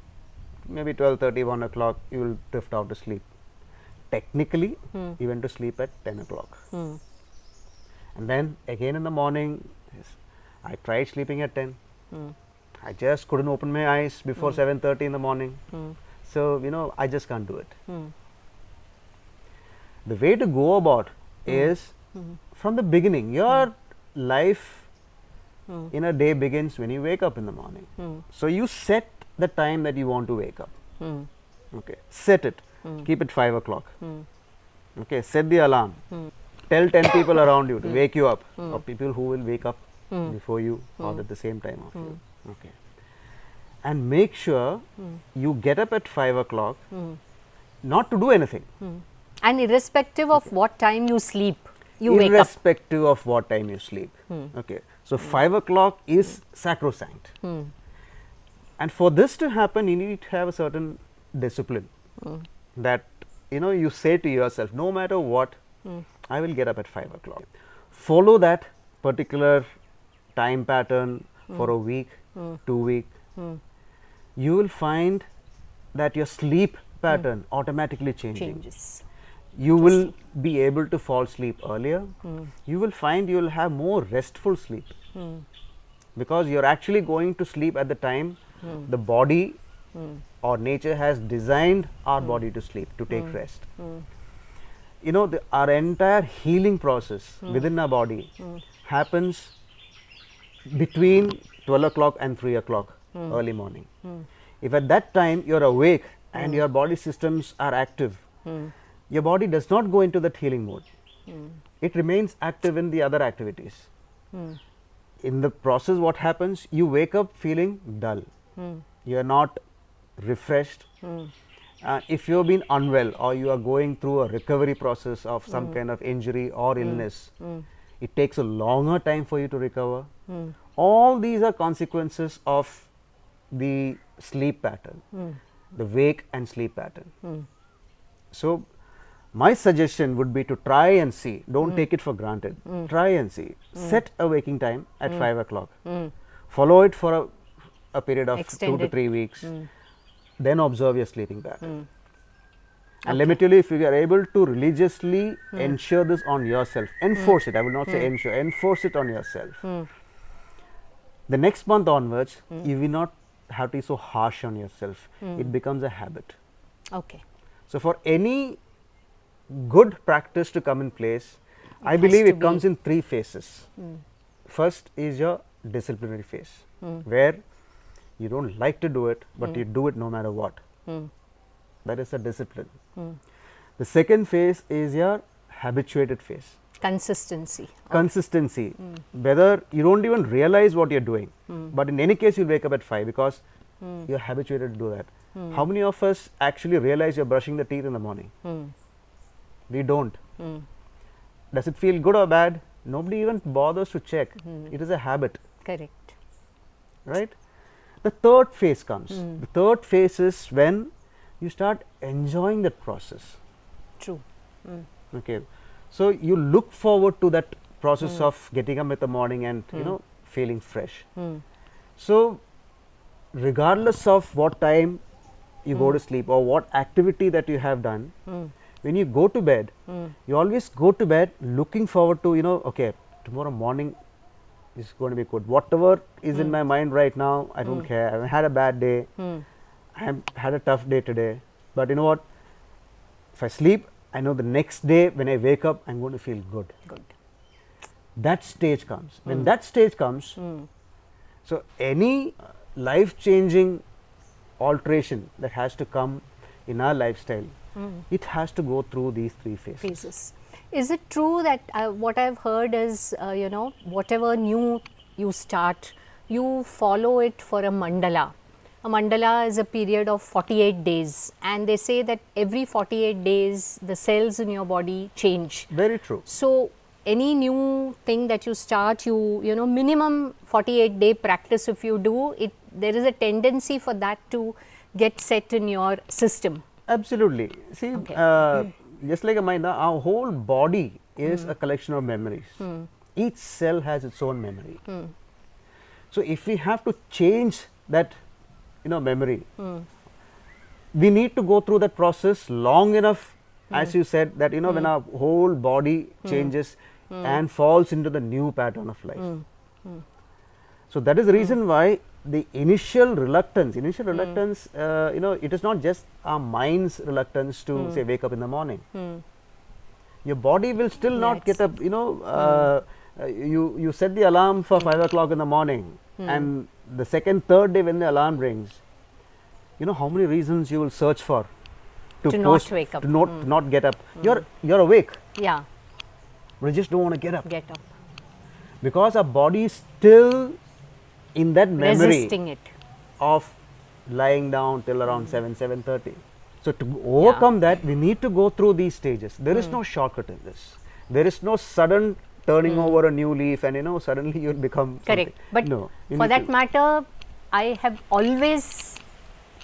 maybe 12:30, 1 o'clock, you will drift out to sleep. Technically, you went to sleep at 10 o'clock. And then again in the morning, I tried sleeping at 10. I just couldn't open my eyes before 7:30 in the morning. So, I just can't do it. The way to go about is from the beginning. Your life in a day begins when you wake up in the morning. So, you set the time that you want to wake up. Okay, set it. Keep it 5 o'clock. Okay, set the alarm. Tell 10 people around you to wake you up, or people who will wake up before you or at the same time of you. Okay, and make sure you get up at 5 o'clock, not to do anything. And irrespective of what time you sleep, you wake up. Irrespective of what time you sleep. Okay, so 5 o'clock is sacrosanct. And for this to happen, you need to have a certain discipline that you say to yourself, no matter what, I will get up at 5 o'clock. Follow that particular time pattern for a week, 2 weeks. You will find that your sleep pattern automatically changes. You will be able to fall asleep earlier. You will find you will have more restful sleep because you are actually going to sleep at the time the body or nature has designed our body to sleep, to take rest. Our entire healing process within our body happens between 12 o'clock and 3 o'clock early morning. If at that time you are awake and your body systems are active, your body does not go into that healing mode. It remains active in the other activities. In the process, what happens? You wake up feeling dull. You are not refreshed. If you have been unwell or you are going through a recovery process of some kind of injury or illness, it takes a longer time for you to recover. All these are consequences of the sleep pattern, the wake and sleep pattern. So, my suggestion would be to try and see, don't take it for granted, try and see, set a waking time at 5 o'clock, follow it for a period of extended 2 to 3 weeks, then observe your sleeping pattern. And let me tell you, if you are able to religiously ensure this on yourself, enforce it, I will not say ensure, enforce it on yourself. The next month onwards, you will not have to be so harsh on yourself. It becomes a habit. Okay. So, for any good practice to come in place, I believe it comes in 3 phases. first is your disciplinary phase, where you don't like to do it, but you do it no matter what. That is a discipline. The second phase is your habituated phase. Consistency. Consistency. Whether you don't even realize what you're doing, but in any case, you'll wake up at 5 because you're habituated to do that. How many of us actually realize you're brushing the teeth in the morning? We don't. Does it feel good or bad? Nobody even bothers to check. It is a habit. Correct. Right? The third phase comes. The third phase is when you start enjoying that process. True. Okay. So you look forward to that process of getting up in the morning and feeling fresh. So regardless of what time you go to sleep or what activity that you have done, when you go to bed, you always go to bed looking forward to, okay, tomorrow morning is going to be good. Whatever is in my mind right now, I don't care. I've had a bad day. I've had a tough day today. But you know what? If I sleep, I know the next day when I wake up, I'm going to feel good. Good. That stage comes. When that stage comes, so any life-changing alteration that has to come in our lifestyle, it has to go through these 3 phases. Is it true that what I've heard is, whatever new you start, you follow it for a mandala. A mandala is a period of 48 days, and they say that every 48 days the cells in your body change. Very true. So any new thing that you start, minimum 48-day practice if you do it, there is a tendency for that to get set in your system. Absolutely. See, just like a mind, our whole body is a collection of memories. Each cell has its own memory. So if we have to change that memory, we need to go through that process long enough, as you said, that when our whole body changes and falls into the new pattern of life. So that is the reason why the initial reluctance, it is not just our mind's reluctance to say wake up in the morning. Your body will still not get up, you set the alarm for 5 o'clock in the morning, and the second, third day when the alarm rings, how many reasons you will search for to not wake up, to not get up. You're awake. Yeah. We just don't want to get up. Get up. Because our body is still in that memory resisting it of lying down till around 7:30. So to overcome that, we need to go through these stages. There is no shortcut in this. There is no sudden turning over a new leaf and suddenly you'll become correct. Something. But no, for that matter, I have always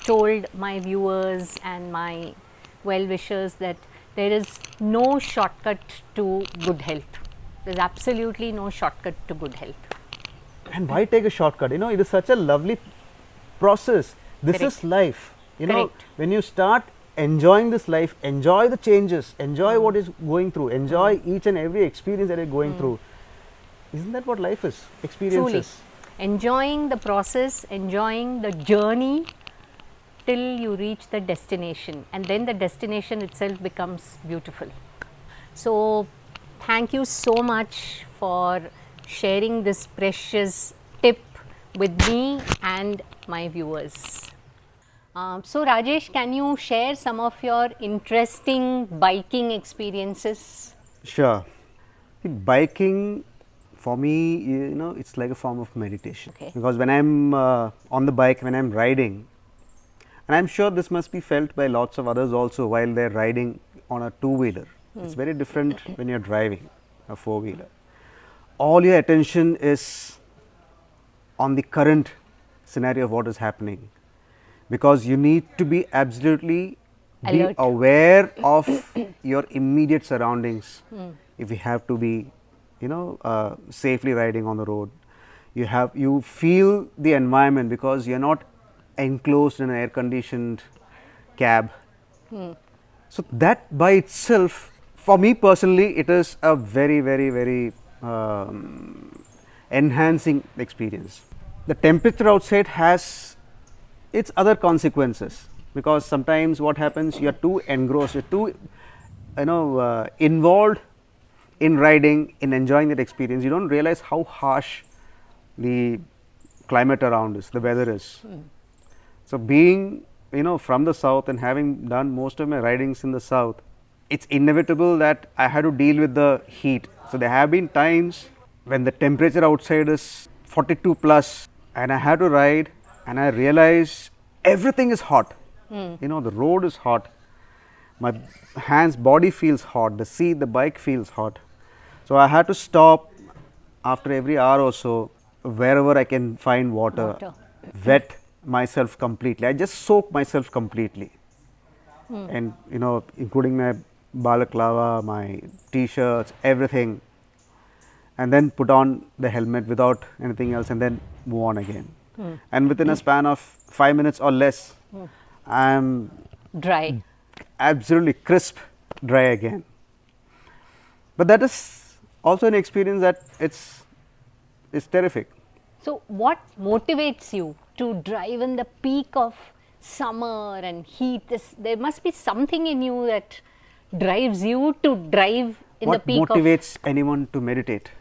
told my viewers and my well-wishers that there is no shortcut to good health. There is absolutely no shortcut to good health. And why take a shortcut? It is such a lovely process. This correct. Is life. When you start enjoying this life, enjoy the changes, enjoy what is going through, enjoy each and every experience that you're going through. Isn't that what life is? Experiences. Truly. Enjoying the process, enjoying the journey till you reach the destination, and then the destination itself becomes beautiful. So thank you so much for sharing this precious tip with me and my viewers. So Rajesh, can you share some of your interesting biking experiences? Sure. Biking for me, it's like a form of meditation. Okay. Because when I'm on the bike, when I'm riding, and I'm sure this must be felt by lots of others also while they're riding on a two-wheeler. It's very different when you're driving a four-wheeler. All your attention is on the current scenario of what is happening, because you need to be absolutely alert, be aware of your immediate surroundings. If you have to be, safely riding on the road, you feel the environment because you're not enclosed in an air-conditioned cab. So that by itself, for me personally, it is a very, very, very enhancing experience. The temperature outside has its other consequences, because sometimes what happens, you are too engrossed, you're too involved in riding, in enjoying that experience, you don't realize how harsh the climate around is, the weather is. So, being from the south and having done most of my ridings in the south, it's inevitable that I had to deal with the heat. So, there have been times when the temperature outside is 42 plus and I had to ride and I realized everything is hot. The road is hot, my hands, body feels hot, the seat, the bike feels hot. So, I had to stop after every hour or so wherever I can find water. Wet myself completely. I just soak myself completely, and including my balaclava, my t-shirts, everything, and then put on the helmet without anything else, and then move on again. And within a span of 5 minutes or less, I am dry, absolutely crisp, dry again. But that is also an experience that it's terrific. So, what motivates you to drive in the peak of summer and heat? There must be something in you that drives you to drive in the peak of. What motivates anyone to meditate?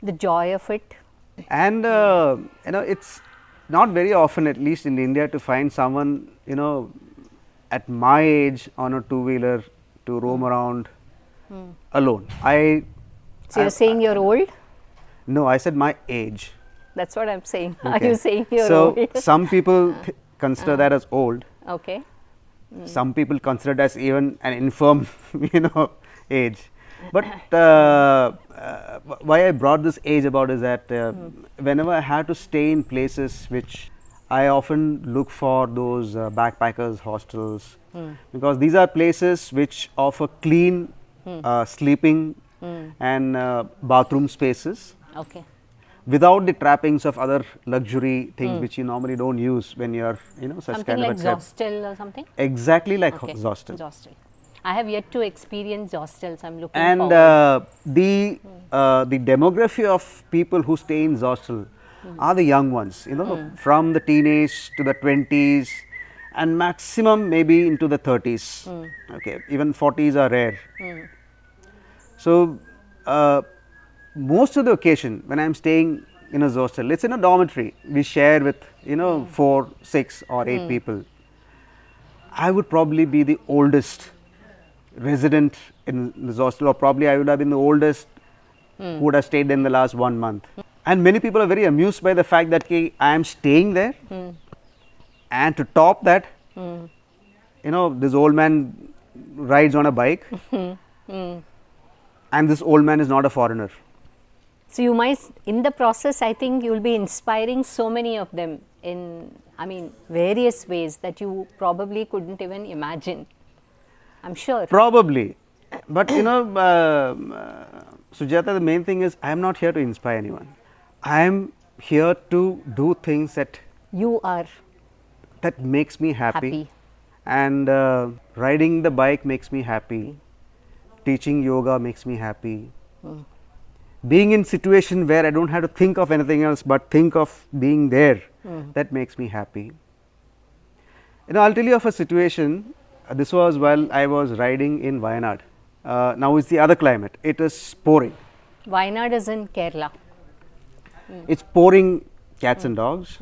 The joy of it. And it's not very often, at least in India, to find someone at my age on a two-wheeler to roam around alone. So, you're saying you're old? No, I said my age. That's what I'm saying. Okay. Are you saying you're old? So, some people consider that as old. Okay. Some people consider it as even an infirm, age. But why I brought this age about is that whenever I had to stay in places which I often look for those backpackers hostels, because these are places which offer clean sleeping and bathroom spaces. Okay. Without the trappings of other luxury things which you normally don't use when you are such something kind like of a hostel or something. Exactly like Okay. hostel. Hostel. I have yet to experience hostels. I'm looking And forward. the demography of people who stay in hostel are the young ones, from the teenage to the 20s and maximum maybe into the 30s. Okay, even 40s are rare. So, most of the occasion when I am staying in a hostel, it's in a dormitory, we share with 4, 6 or 8 people. I would probably be the oldest resident in the hostel, or probably I would have been the oldest who would have stayed there in the last 1 month. And many people are very amused by the fact that I am staying there, and to top that, this old man rides on a bike, and this old man is not a foreigner. So, you might, in the process, I think you will be inspiring so many of them in, various ways that you probably couldn't even imagine. I'm sure. Probably. But Sujata, the main thing is I am not here to inspire anyone. I am here to do things that makes me happy. And riding the bike makes me happy. Teaching yoga makes me happy. Being in situation where I don't have to think of anything else but think of being there, that makes me happy. I'll tell you of a situation. This was while I was riding in Wayanad. Now it's the other climate. It is pouring. Wayanad is in Kerala. It's pouring cats and dogs.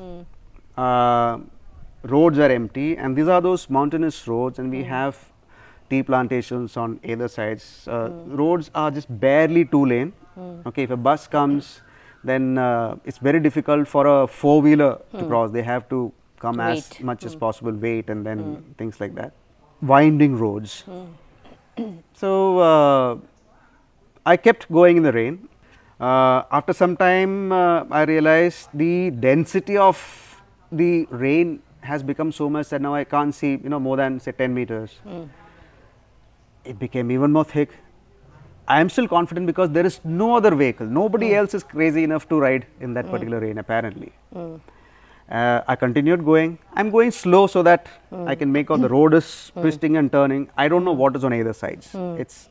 Roads are empty, and these are those mountainous roads, and we have tea plantations on either sides. Roads are just barely 2-lane. Okay, if a bus comes, then it's very difficult for a four-wheeler to cross. They have to come as much as possible, wait, and then things like that. Winding roads. So, I kept going in the rain. After some time, I realized the density of the rain has become so much that now I can't see more than say 10 meters. It became even more thick. I am still confident because there is no other vehicle. Nobody else is crazy enough to ride in that particular rain, apparently. I continued going. I am going slow so that I can make out the road is twisting and turning. I don't know what is on either sides. It's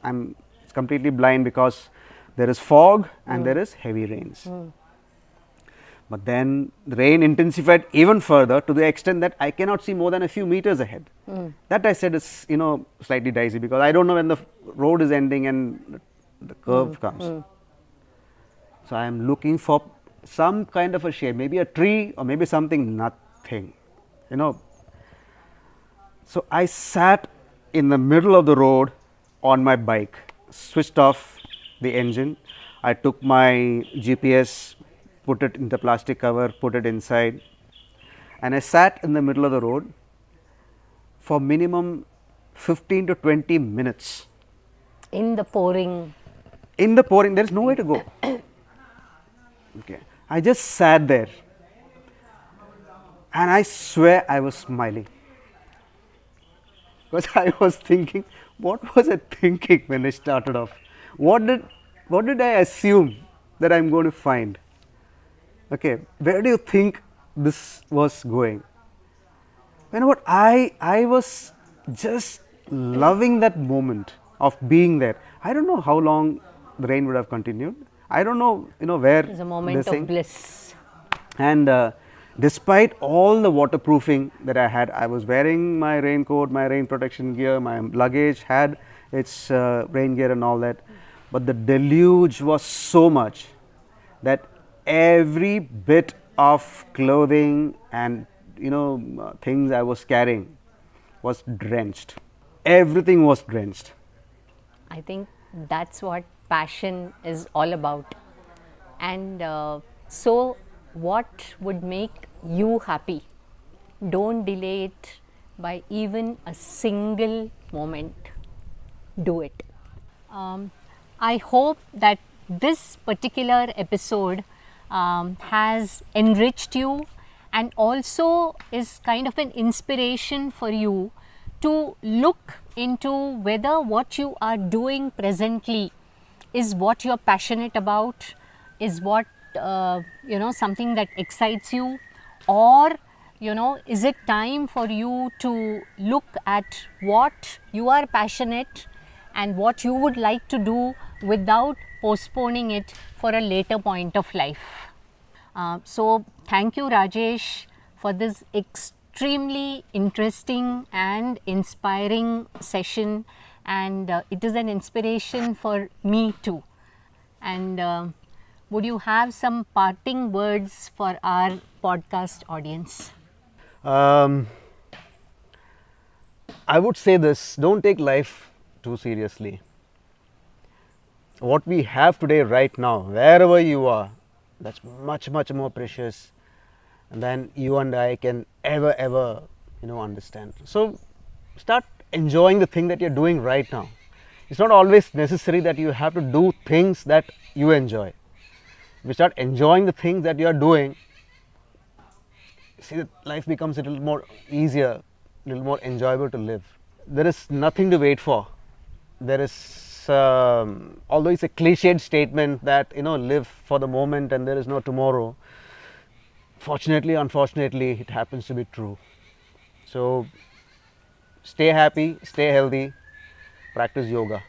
completely blind because there is fog and there is heavy rains. But then the rain intensified even further to the extent that I cannot see more than a few meters ahead. That I said is slightly dicey because I don't know when the road is ending and the curve comes. So I am looking for some kind of a shape, maybe a tree or maybe something, nothing, you know. So I sat in the middle of the road on my bike, switched off the engine. I took my GPS, put it in the plastic cover, put it inside, and I sat in the middle of the road for minimum 15 to 20 minutes. In the pouring. In the pouring, there is no way to go. Okay. I just sat there and I swear I was smiling. Because I was thinking, what was I thinking when I started off? What did I assume that I am going to find? Okay, where do you think this was going? You know what, I was just loving that moment of being there. I don't know how long the rain would have continued. I don't know, where It's a moment this thing. of bliss. And despite all the waterproofing that I had, I was wearing my raincoat, my rain protection gear, my luggage had its rain gear and all that. But the deluge was so much that every bit of clothing and things I was carrying was drenched. Everything was drenched. I think that's what passion is all about. And so what would make you happy? Don't delay it by even a single moment. Do it. I hope that this particular episode has enriched you and also is kind of an inspiration for you to look into whether what you are doing presently is what you are passionate about, is what something that excites you, or is it time for you to look at what you are passionate and what you would like to do without postponing it for a later point of life. So thank you, Rajesh, for this extremely interesting and inspiring session, and it is an inspiration for me too. And would you have some parting words for our podcast audience? I would say this: don't take life too seriously. What we have today, right now, wherever you are, that's much more precious than you and I can ever understand. So start enjoying the thing that you're doing right now. It's not always necessary that you have to do things that you enjoy. If you start enjoying the things that you are doing, see that life becomes a little more easier, a little more enjoyable to live. There is nothing to wait for. There is although it's a cliched statement that live for the moment and there is no tomorrow, fortunately, unfortunately, it happens to be true. So stay happy, stay healthy, practice yoga.